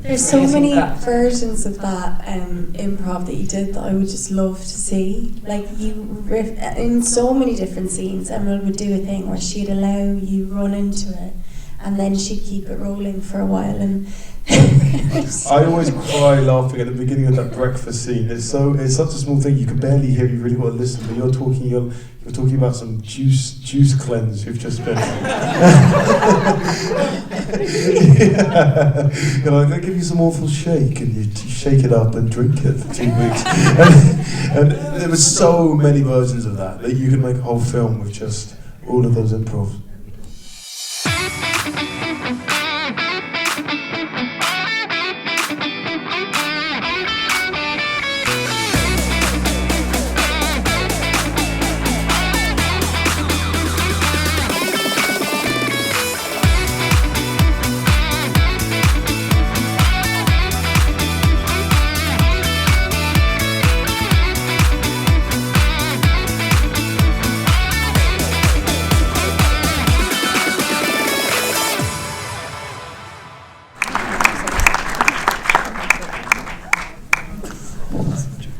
There's so many versions of that improv that you did that I would just love to see. Like in so many different scenes, Emerald would do a thing where she'd allow you run into it, and then she'd keep it rolling for a while. And I always cry laughing at the beginning of that breakfast scene. It's such a small thing you can barely hear. You really got to listen, but you're talking about some juice cleanse you've just been. Yeah. You're like, they give you some awful shake, and you shake it up and drink it for 2 weeks. and there were so many versions of that you could make a whole film with just all of those improvs.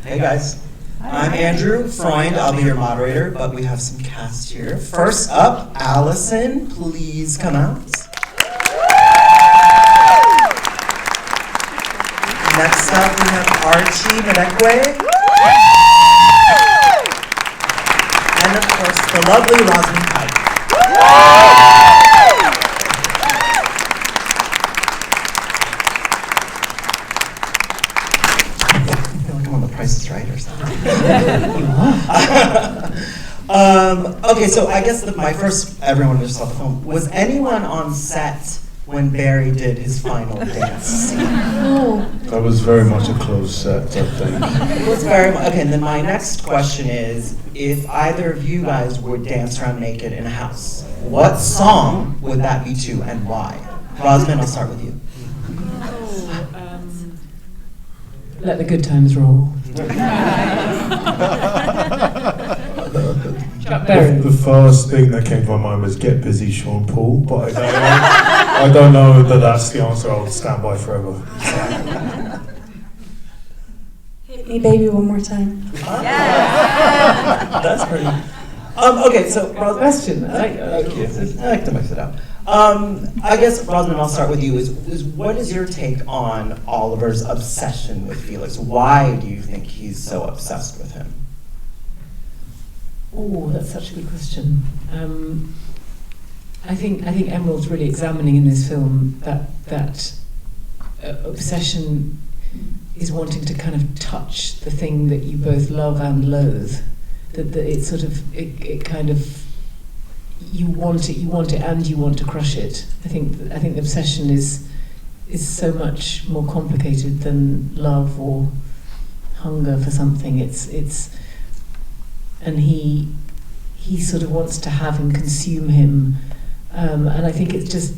Hey guys, I'm Andrew, Freund, I'll be your moderator, but we have some cast here. First up, Alison, please come out. Next up, we have Archie Madekwe. And of course, the lovely Rosamund Pike. Price is Right or something. Okay, so I guess my first, everyone just saw the film. Was anyone on set when Barry did his final dance scene? No. That was very much a closed set, I think. It was very much. Okay, and then my next question is, if either of you guys would dance around naked in a house, what song would that be to and why? Rosamund, I'll start with you. Let the Good Times Roll. The first thing that came to my mind was Get Busy, Sean Paul, but I don't know that that's the answer I'll stand by forever. Hit me, baby, one more time. Yeah. That's pretty. Okay, so Question. I like to mix it up. I guess, Rosamund, I'll start with you. Is what is your take on Oliver's obsession with Felix? Why do you think he's so obsessed with him? Oh, that's such a good question. I think Emerald's really examining in this film that obsession is wanting to kind of touch the thing that you both love and loathe. That it sort of it kind of you want it, and you want to crush it. I think the obsession is so much more complicated than love or hunger for something. And he sort of wants to have him consume him, and I think it's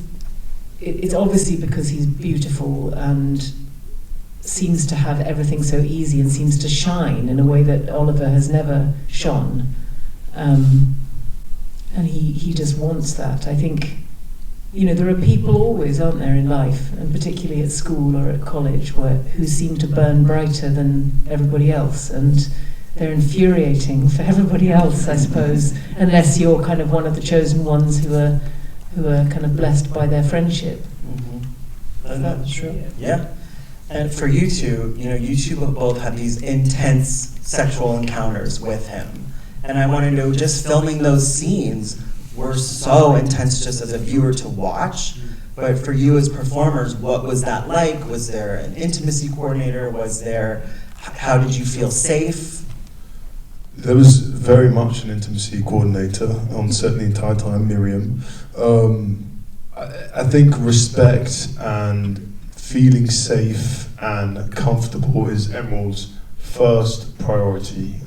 obviously because he's beautiful and seems to have everything so easy and seems to shine in a way that Oliver has never shone. And he just wants that. I think, there are people always, aren't there, in life, and particularly at school or at college, who seem to burn brighter than everybody else, and they're infuriating for everybody else, I suppose, unless you're kind of one of the chosen ones who are kind of blessed by their friendship. Mm-hmm. And that's true. Yeah. And for you two, you two have both had these intense sexual encounters with him. And I want to know, just filming those scenes were so intense just as a viewer to watch. But for you as performers, what was that like? Was there an intimacy coordinator? How did you feel safe? There was very much an intimacy coordinator on set the entire time, Miriam. I think respect and feeling safe and comfortable is Emerald's first priority.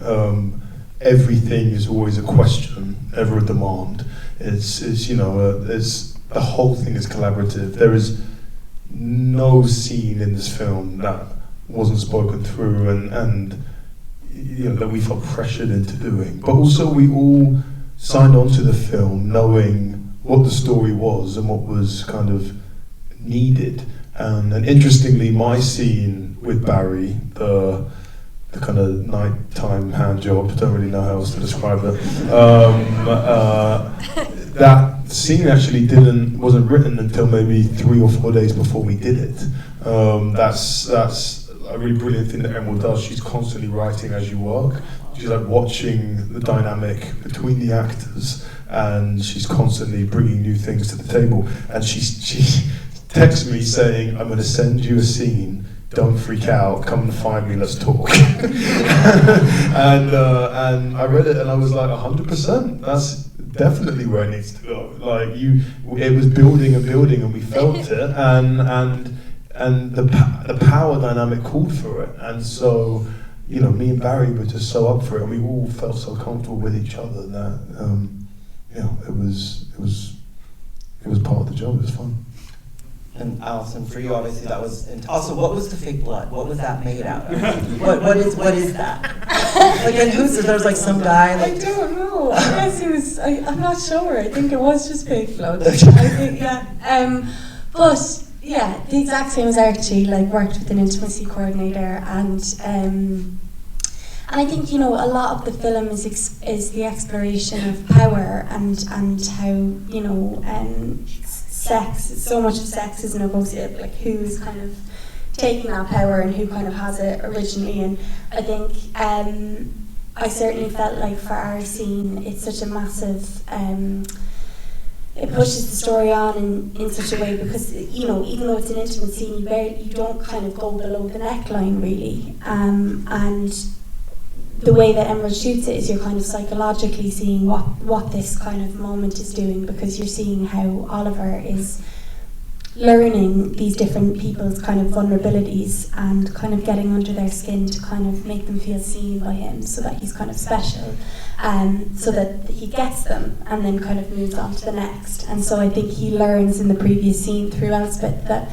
Everything is always a question, ever a demand. The whole thing is collaborative. There is no scene in this film that wasn't spoken through and that we felt pressured into doing. But also we all signed on to the film knowing what the story was and what was kind of needed. And interestingly, my scene with Barry, the kind of nighttime hand job, don't really know how else to describe it. That scene actually wasn't written until maybe 3 or 4 days before we did it. That's a really brilliant thing that Emerald does. She's constantly writing as you work. She's like watching the dynamic between the actors, and she's constantly bringing new things to the table. And she texts me saying, "I'm going to send you a scene. Don't freak out. Come and find me. Let's talk." and I read it, and I was like, 100%. That's definitely where it needs to go. Like it was building and building, and we felt it, and the power dynamic called for it. And so, me and Barry were just so up for it, and we all felt so comfortable with each other that it was part of the job. It was fun. And Alison, for you, obviously, that was. Also, what was the fake blood? What was that made out of? What is that? Like, and there's like some guy. Like, I don't know. I guess it was. I'm not sure. I think it was just fake blood. I think, yeah. But yeah, the exact same as Archie. Like, worked with an intimacy coordinator, and I think a lot of the film is the exploration of power and how sex. So much of sex is negotiated, like who's kind of taking that power and who kind of has it originally. And I think I certainly felt like for our scene, it's such a massive. It pushes the story on in such a way because even though it's an intimate scene, you don't kind of go below the neckline really, and the way that Emerald shoots it is you're kind of psychologically seeing what this kind of moment is doing, because you're seeing how Oliver is learning these different people's kind of vulnerabilities and kind of getting under their skin to kind of make them feel seen by him, so that he's kind of special, so that he gets them and then kind of moves on to the next. And so I think he learns in the previous scene through Elspeth that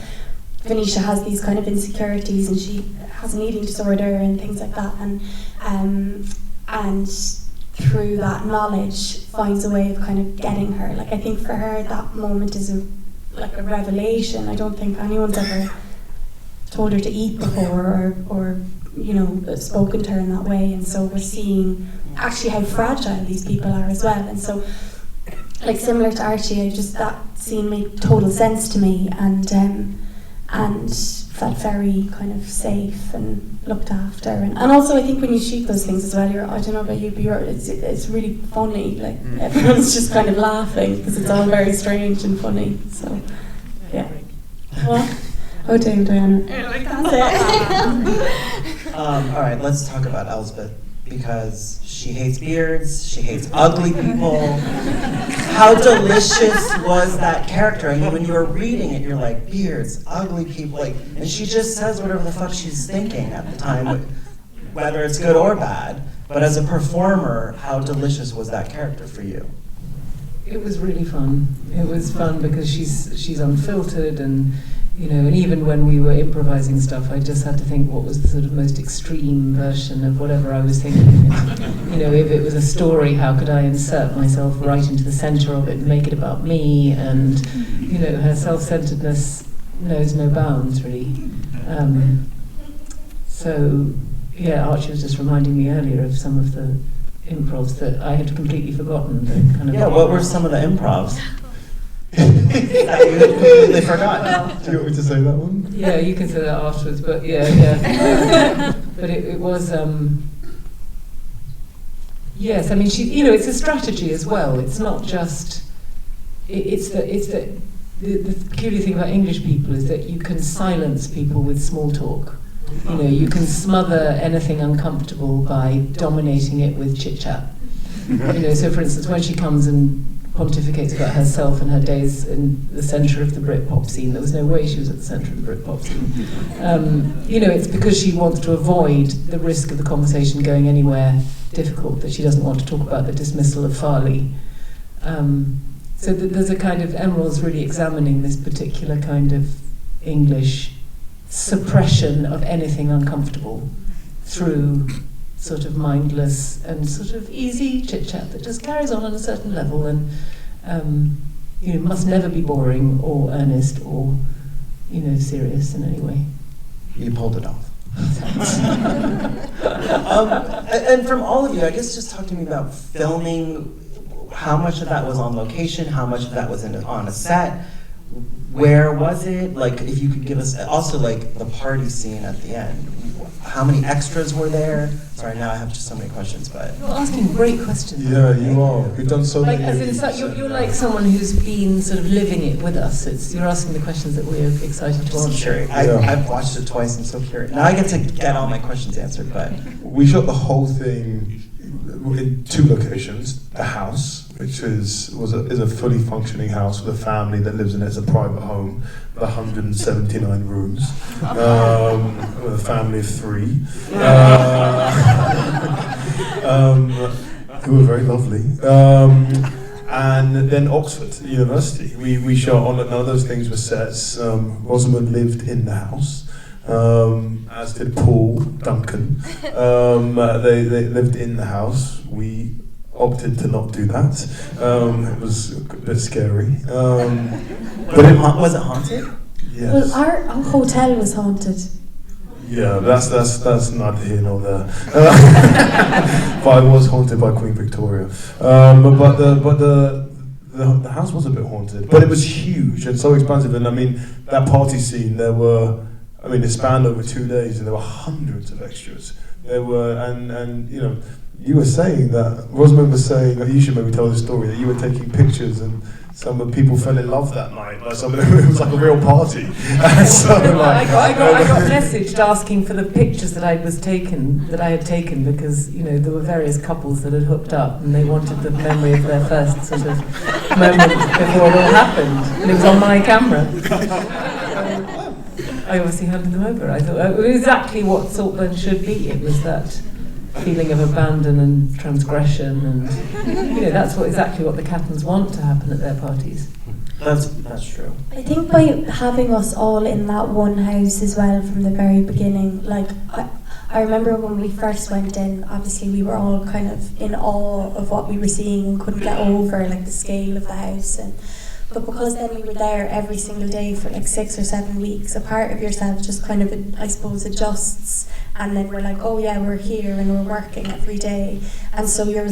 Venetia has these kind of insecurities and she has an eating disorder and things like that, and through that knowledge finds a way of kind of getting her. Like, I think for her that moment is a revelation. I don't think anyone's ever told her to eat before or spoken to her in that way, and so we're seeing actually how fragile these people are as well. And so, like, similar to Archie, that scene made total sense to me, and felt very kind of safe and looked after. And also I think when you shoot those things as well, I don't know about you, but it's really funny. Like, everyone's just kind of laughing because it's all very strange and funny. So, yeah. What? Oh, damn, Diana. That's it. All right, let's talk about Elspeth, because she hates beards, she hates ugly people. How delicious was that character? I mean, when you were reading it, you're like, beards, ugly people, and she just says whatever the fuck she's thinking at the time, whether it's good or bad. But as a performer, how delicious was that character for you? It was really fun. It was fun because she's unfiltered, and and even when we were improvising stuff, I just had to think what was the sort of most extreme version of whatever I was thinking. If it was a story, how could I insert myself right into the centre of it and make it about me? And, her self-centeredness knows no bounds, really. So, yeah, Archie was just reminding me earlier of some of the improvs that I had completely forgotten. What were some of the improvs? That you completely forgot. Do you want me to say that one? Yeah, you can say that afterwards, but yeah. But it was, yes, I mean, it's a strategy as well. It's not just, the peculiar thing about English people is that you can silence people with small talk. You can smother anything uncomfortable by dominating it with chit-chat. So for instance, when she comes and pontificates about herself and her days in the centre of the Britpop scene, there was no way she was at the centre of the Britpop scene. It's because she wants to avoid the risk of the conversation going anywhere difficult, that she doesn't want to talk about the dismissal of Farley. So there's a kind of, Emerald's really examining this particular kind of English suppression of anything uncomfortable through sort of mindless and sort of easy chit-chat that just carries on a certain level and must never be boring or earnest or serious in any way. You pulled it off. And from all of you, I guess just talk to me about filming. How much of that was on location? How much of that was on a set? Where was it? Like, if you could give us also like the party scene at the end. How many extras were there? Sorry, now I have just so many questions, but you're asking great questions. Yeah, you are. You've done so many. As in, you're like someone who's been sort of living it with us. You're asking the questions that we're excited to answer. Sure, I've watched it twice. I'm so curious. Now I get to get all my questions answered. But we shot the whole thing in 2 locations: the house, which is a fully functioning house with a family that lives in it. It's a private home with 179 rooms, with a family of 3, who were very lovely. And then Oxford University. We shot on none of those things were sets. Rosamund lived in the house. As did Paul Duncan. They lived in the house. We opted to not do that. It was a bit scary. was it haunted? Yes. Well, our hotel was haunted. Yeah, that's neither here nor there. But I was haunted by Queen Victoria. But the house was a bit haunted. But it was huge and so expansive. And I mean, that party scene, it spanned over 2 days, and there were hundreds of extras. There were, and you were saying that, Rosamund was saying, you should maybe tell the story, that you were taking pictures and some of the people fell in love that night. Like it was like a real party. So, I got messaged asking for the pictures that I had taken because there were various couples that had hooked up and they wanted the memory of their first sort of moment before it all happened, and it was on my camera. I obviously handed them over. I thought it was exactly what Saltburn should be. It was that feeling of abandon and transgression, and that's exactly what the Cattons want to happen at their parties. That's true. I think by having us all in that one house as well from the very beginning, like I remember when we first went in, obviously we were all kind of in awe of what we were seeing and couldn't get over like the scale of the house, but because then we were there every single day for like 6 or 7 weeks, a part of yourself just kind of, I suppose, adjusts, and then we're like, oh yeah, we're here and we're working every day, and so you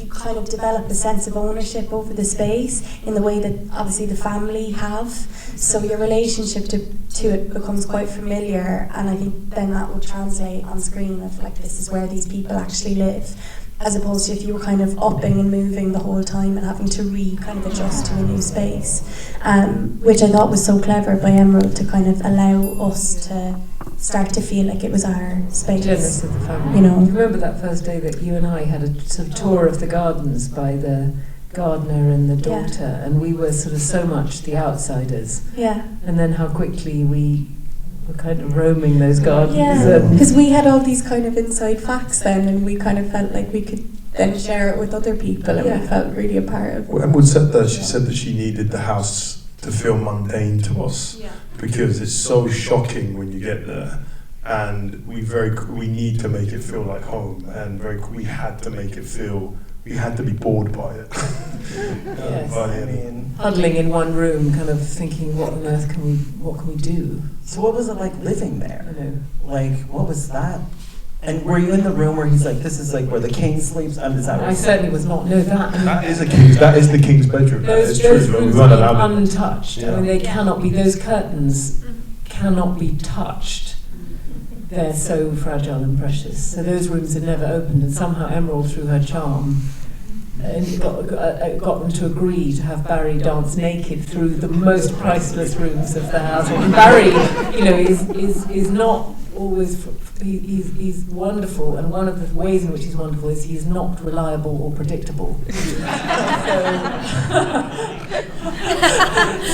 kind of develop a sense of ownership over the space in the way that obviously the family have, so your relationship to it becomes quite familiar, and I think then that would translate on screen of like, this is where these people actually live, as opposed to if you were kind of upping and moving the whole time and having to kind of adjust to a new space, which I thought was so clever by Emerald to kind of allow us to start to feel like it was our space. Generous of the family. Remember that first day that you and I had a sort of tour of the gardens by the gardener and the daughter, and we were sort of so much the outsiders. Yeah. And then how quickly we were kind of roaming those gardens. Yeah, because we had all these kind of inside facts then, and we kind of felt like we could then share it with other people, and we felt really a part of it. Well, Emerald said that, she said that she needed the house to feel mundane to us, because it's so shocking when you get there, and we need to make it feel like home, and we had to make it feel, we had to be bored by it. Yes, huddling in one room, kind of thinking, what on earth what can we do? So what was it like living there? Like, what was that? And were you in the room where he's like, this is like where the king sleeps? I certainly was not. No, that is the king's bedroom. Those rooms are untouched. I mean, they cannot be. Those curtains cannot be touched. They're so fragile and precious. So those rooms are never opened, and somehow Emerald, through her charm, got them to agree to have Barry dance naked through the most priceless rooms of the house. And Barry, is not always. He's wonderful, and one of the ways in which he's wonderful is he's not reliable or predictable.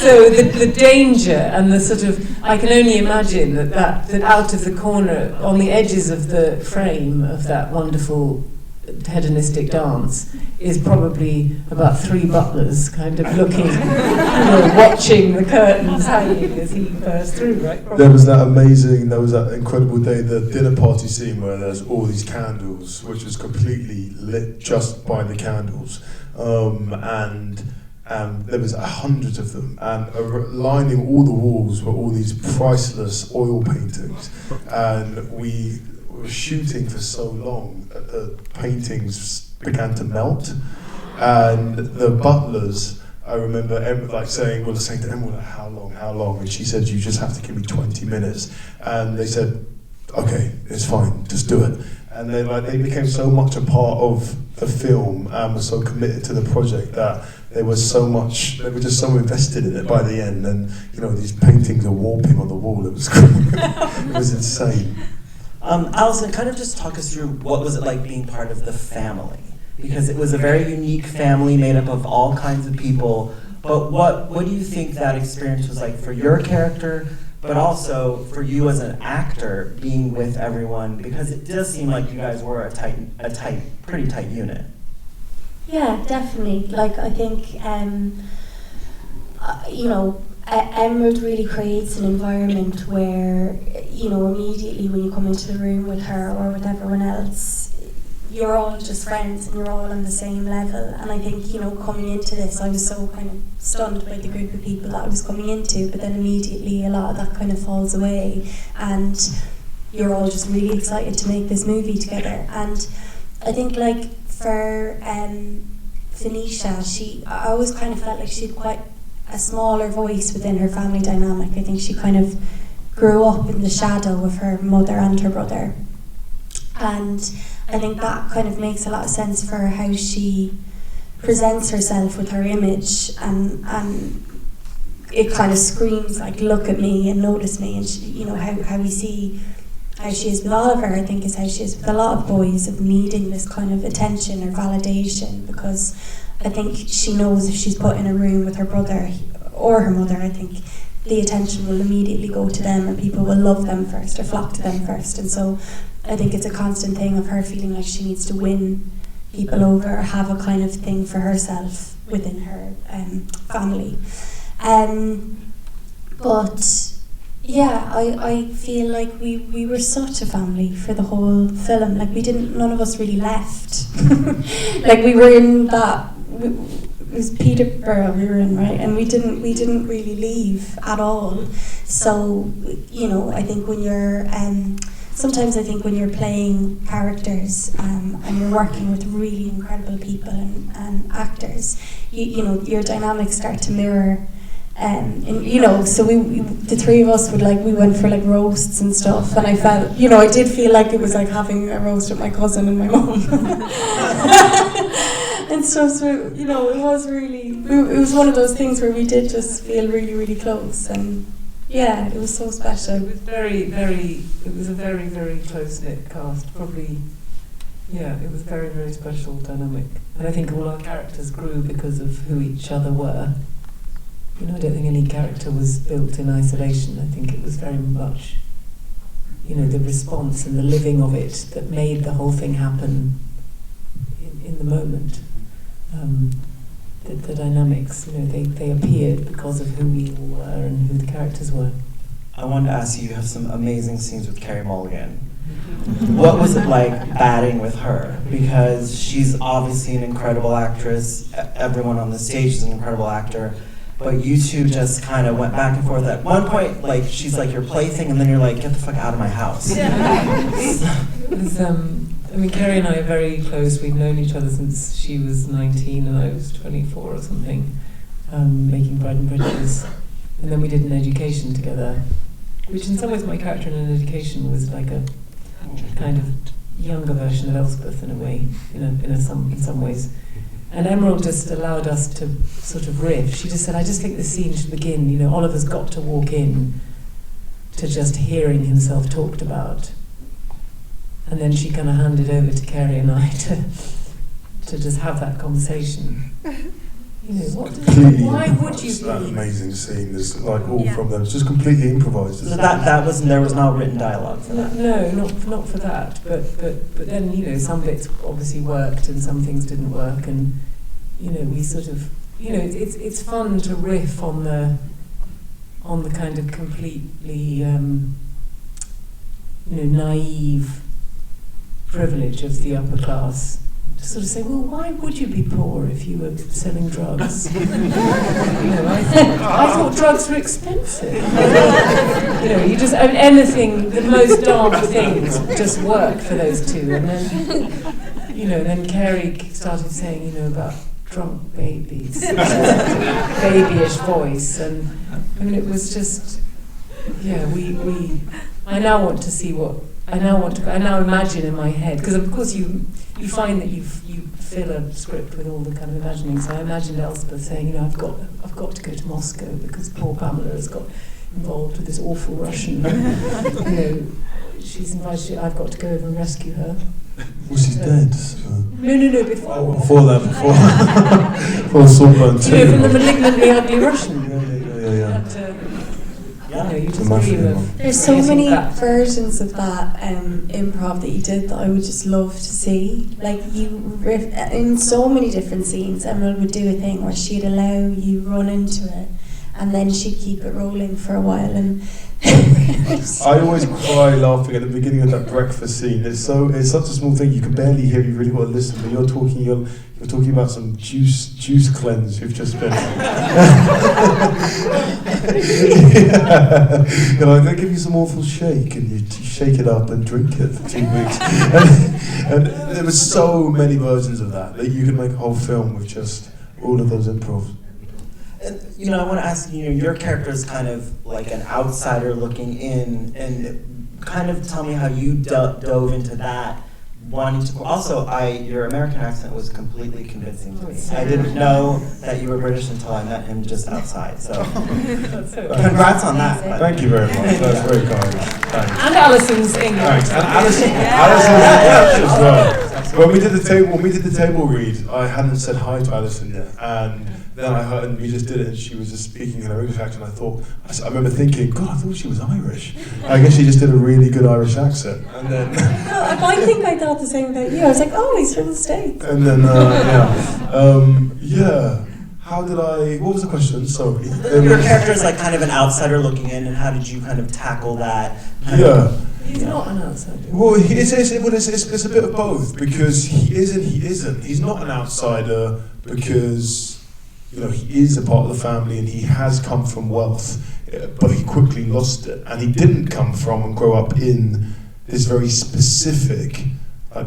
So the danger and the sort of, I can only imagine that out of the corner, on the edges of the frame of that wonderful hedonistic dance, is probably about 3 butlers kind of looking, watching the curtains hanging as he burst through, right? There was that incredible day, the dinner party scene where there's all these candles, which is completely lit just by the candles, and and there was hundreds of them, and lining all the walls were all these priceless oil paintings, and we were shooting for so long that the paintings began to melt, and the butlers, I remember saying to Emma, how long? And she said, you just have to give me 20 minutes. And they said, okay, it's fine, just do it. And they became so much a part of the film and were so committed to the project that they were just so invested in it by the end. And these paintings are warping on the wall. It was it was insane. Alison, kind of just talk us through what was it like being part of the family? Because it was a very unique family made up of all kinds of people. But what do you think that experience was like for your character, but also for you as an actor being with everyone? Because it does seem like you guys were a pretty tight unit. Yeah, definitely. Like, I think, Emerald really creates an environment where, immediately when you come into the room with her or with everyone else, you're all just friends and you're all on the same level. And I think, coming into this, I was so kind of stunned by the group of people that I was coming into, but then immediately a lot of that kind of falls away and you're all just really excited to make this movie together. And I think, like, for Phoenicia, I always kind of felt like she had quite a smaller voice within her family dynamic. I think she kind of grew up in the shadow of her mother and her brother. And I think that kind of makes a lot of sense for how she presents herself with her image, and it kind of screams like, look at me and notice me. And she, how we see how she is with Oliver, I think, is how she is with a lot of boys, of needing this kind of attention or validation, because I think she knows if she's put in a room with her brother or her mother, I think the attention will immediately go to them and people will love them first or flock to them first. And so I think it's a constant thing of her feeling like she needs to win people over or have a kind of thing for herself within her family. But yeah, I feel like we were such a family for the whole film. Like, none of us really left. Like, we were in that, it was Peterborough we were in, right? And we didn't really leave at all. So, I think when you're sometimes I think when you're playing characters and you're working with really incredible people and actors, your dynamics start to mirror. So the three of us we went for like roasts and stuff, and I felt, I did feel like it was like having a roast with my cousin and my mum. And so it was one of those things where we did just feel really, really close, and yeah, it was so special. It was it was a very, very close-knit cast, probably. Yeah, it was very, very special dynamic. And I think all our characters grew because of who each other were. I don't think any character was built in isolation. I think it was very much, the response and the living of it that made the whole thing happen in the moment. The dynamics, they appeared because of who we all were and who the characters were. I wanted to ask you have some amazing scenes with Carrie Mulligan. What was it like batting with her? Because she's obviously an incredible actress. Everyone on the stage is an incredible actor. But you two just kind of went back and forth. At one point, like, she's like your plaything, and then you're like, get the fuck out of my house. It was, Carrie and I are very close. We've known each other since she was 19 and I was 24 or something, making Pride and Prejudice. And then we did an education together, which in some ways my character in an education was like a kind of younger version of Elspeth in a way, in some ways. And Emerald just allowed us to sort of riff. She just said, I just think the scene should begin, Oliver's got to walk in to just hearing himself talked about. And then she kind of handed over to Carrie and I to just have that conversation. Why would you that amazing scene, there's like all from them, it's just completely improvised. So there was no written dialogue for that? No, not for that, but then, some bits obviously worked and some things didn't work, and, we sort of, it's fun to riff on the kind of completely, naive privilege of the upper class to sort of say, well, why would you be poor if you were selling drugs? I thought drugs were expensive. You just, anything, the most daft things just work for those two. And then, then Carrie started saying, about drunk babies, babyish voice, and it was just, I now want to see I now imagine in my head, because of course you find that you fill a script with all the kind of imagining. So I imagined Elizabeth saying, I've got to go to Moscow because poor Pamela has got involved with this awful Russian. She's invited. I've got to go over and rescue her. Well, she's dead. No, before. Oh, before Saltburn too. From the malignantly ugly Russian. Yeah. You just dream of. There's so many versions of that improv that you did that I would just love to see. Like in so many different scenes, Emerald would do a thing where she'd allow you run into it, and then she'd keep it rolling for a while. And I always cry laughing at the beginning of that breakfast scene. It's such a small thing you can barely hear. You really got to listen, but you're talking about some juice cleanse you've just been. They give you some awful shake, and you shake it up and drink it for 2 weeks. and there were so many versions of that you could make a whole film with just all of those improvs. And, I want to ask you, your character is kind of like an outsider looking in, and kind of tell me how you dove into that. Wanting to also, your American accent was completely convincing to me. I didn't know that you were British until I met him just outside. So, congrats on that. Thank you very much. That's very kind. Thanks. And Alison's English. Thanks. And Alison's English as well. When we did the table read, I hadn't said hi to Alison yet, and then I heard, and we just did it, and she was just speaking in her English accent. I remember thinking, God, I thought she was Irish. I guess she just did a really good Irish accent, and then. I think I thought the same about you. I was like, oh, he's from the States. And then, How did I? What was the question? Sorry. Your character is like kind of an outsider looking in, and how did you kind of tackle that? He's not an outsider. Well, it's a bit of both, because he is and he isn't. He's not an outsider because he is a part of the family and he has come from wealth, but he quickly lost it, and he didn't come from and grow up in this very specific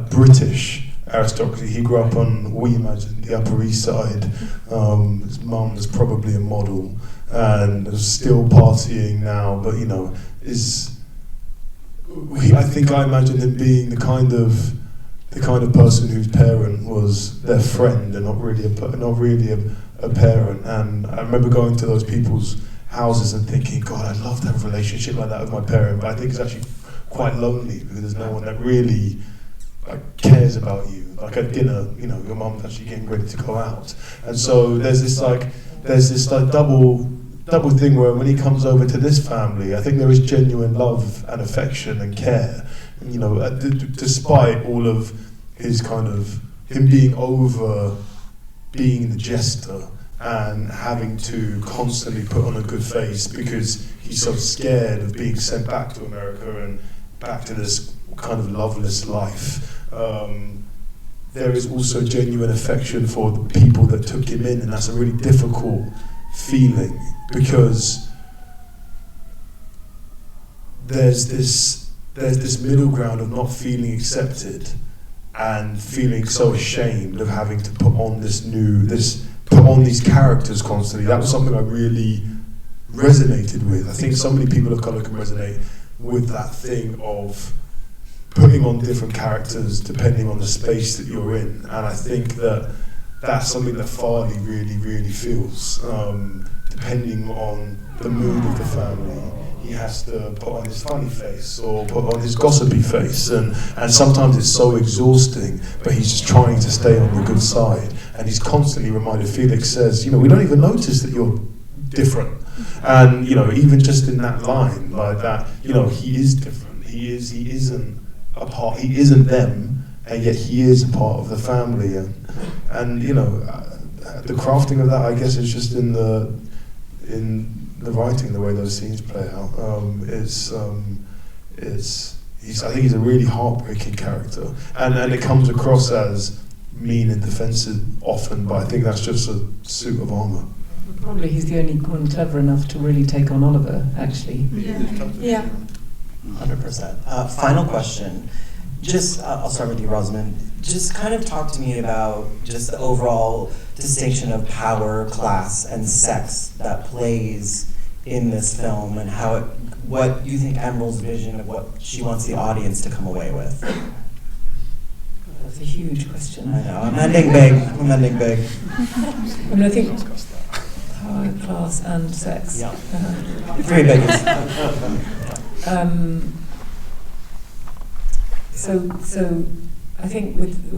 British aristocracy. He grew up on, we imagine, the Upper East Side. His mum was probably a model and is still partying now, but I think I imagine him being the kind of person whose parent was their friend and not really a parent. And I remember going to those people's houses and thinking, God, I'd love to have a relationship like that with my parent, but I think it's actually quite lonely because there's no one that really cares about you. Like at dinner, your mum's actually getting ready to go out, and so there's this double thing where when he comes over to this family, I think there is genuine love and affection and care. Despite all of his kind of him being the jester and having to constantly put on a good face because he's so scared of being sent back to America and back to this kind of loveless life. There is also genuine affection for the people that took him in, and that's a really difficult feeling because there's this middle ground of not feeling accepted and feeling so ashamed of having to put on these characters constantly. That was something I really resonated with. I think so many people of colour can resonate with that thing of putting on different characters depending on the space that you're in, and I think that's something that Farley really, really feels. Depending on the mood of the family, he has to put on his funny face or put on his gossipy face, and sometimes it's so exhausting, but he's just trying to stay on the good side, and he's constantly reminded. Felix says, we don't even notice that you're different, and even just in that line like that, he is different. He isn't a part. He isn't them, and yet he is a part of the family, and the crafting of that, I guess, is just in the writing, the way those scenes play out. I think he's a really heartbreaking character, and it comes across as mean and defensive often, but I think that's just a suit of armour. Probably he's the only one clever enough to really take on Oliver, actually. Yeah. 100%. Final question. Just, I'll start with you, Rosamund. Just kind of talk to me about just the overall distinction of power, class, and sex that plays in this film, and how what you think Emerald's vision of what she wants the audience to come away with. That's a huge question. I know, I'm ending big. I mean, I think power, class, and sex. Yeah. Three biggies. So I think with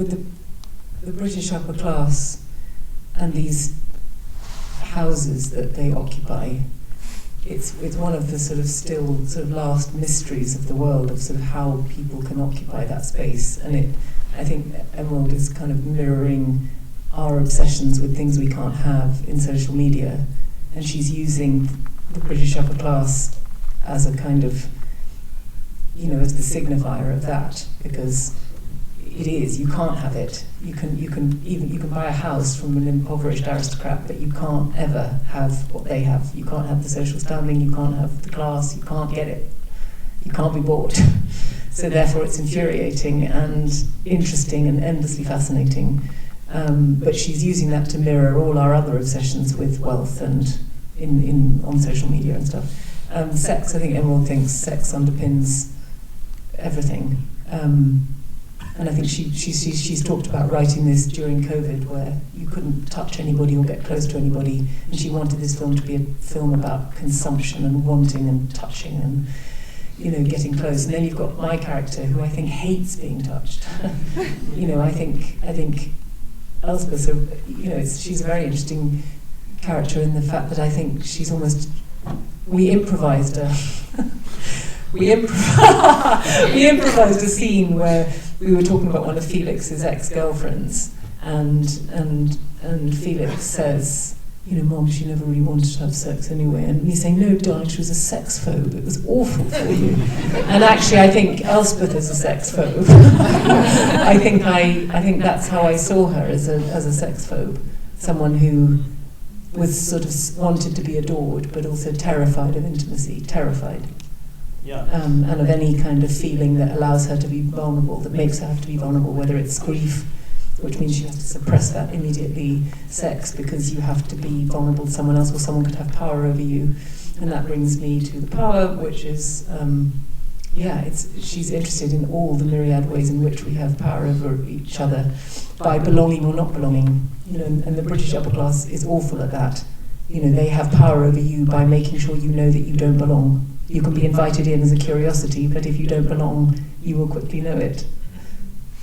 the British upper class and these houses that they occupy, it's one of the still last mysteries of the world, of sort of how people can occupy that space. And I think Emerald is kind of mirroring our obsessions with things we can't have in social media, and she's using the British upper class as a kind of, as the signifier of that, because it is, you can't have it. You can buy a house from an impoverished aristocrat, but you can't ever have what they have. You can't have the social standing, you can't have the class, you can't get it. You can't be bought. So therefore it's infuriating and interesting and endlessly fascinating. But she's using that to mirror all our other obsessions with wealth and on social media and stuff. Sex, I think Emerald thinks sex underpins everything. And I think she's talked about writing this during COVID, where you couldn't touch anybody or get close to anybody, and she wanted this film to be a film about consumption and wanting and touching and getting close. And then you've got my character, who I think hates being touched. I think Elspeth, she's a very interesting character in the fact that I think she's almost, we improvised her. We improvised a scene where we were talking about one of Felix's ex-girlfriends, and Felix says, Mom, she never really wanted to have sex anyway. And we say, no, darling, she was a sex phobe. It was awful for you. And actually, I think Elspeth is a sex phobe. I think that's how I saw her, as a sex phobe, someone who was sort of wanted to be adored, but also terrified of intimacy, terrified. Yeah. And of any kind of feeling that allows her to be vulnerable, that makes her have to be vulnerable, whether it's grief, which means she has to suppress that immediately, sex, because you have to be vulnerable to someone else, or someone could have power over you. And that brings me to the power, which is, she's interested in all the myriad ways in which we have power over each other, by belonging or not belonging. And the British upper class is awful at that. They have power over you by making sure you know that you don't belong. You can be invited in as a curiosity, but if you don't belong, you will quickly know it.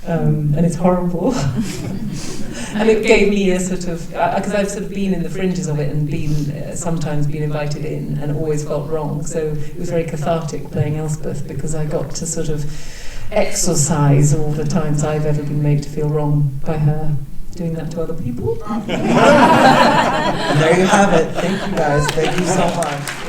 And it's horrible. And it gave me a sort of, because I've sort of been in the fringes of it and sometimes been invited in and always felt wrong. So it was very cathartic playing Elspeth, because I got to sort of exorcise all the times I've ever been made to feel wrong by her doing that to other people. And there you have it. Thank you guys. Thank you so much.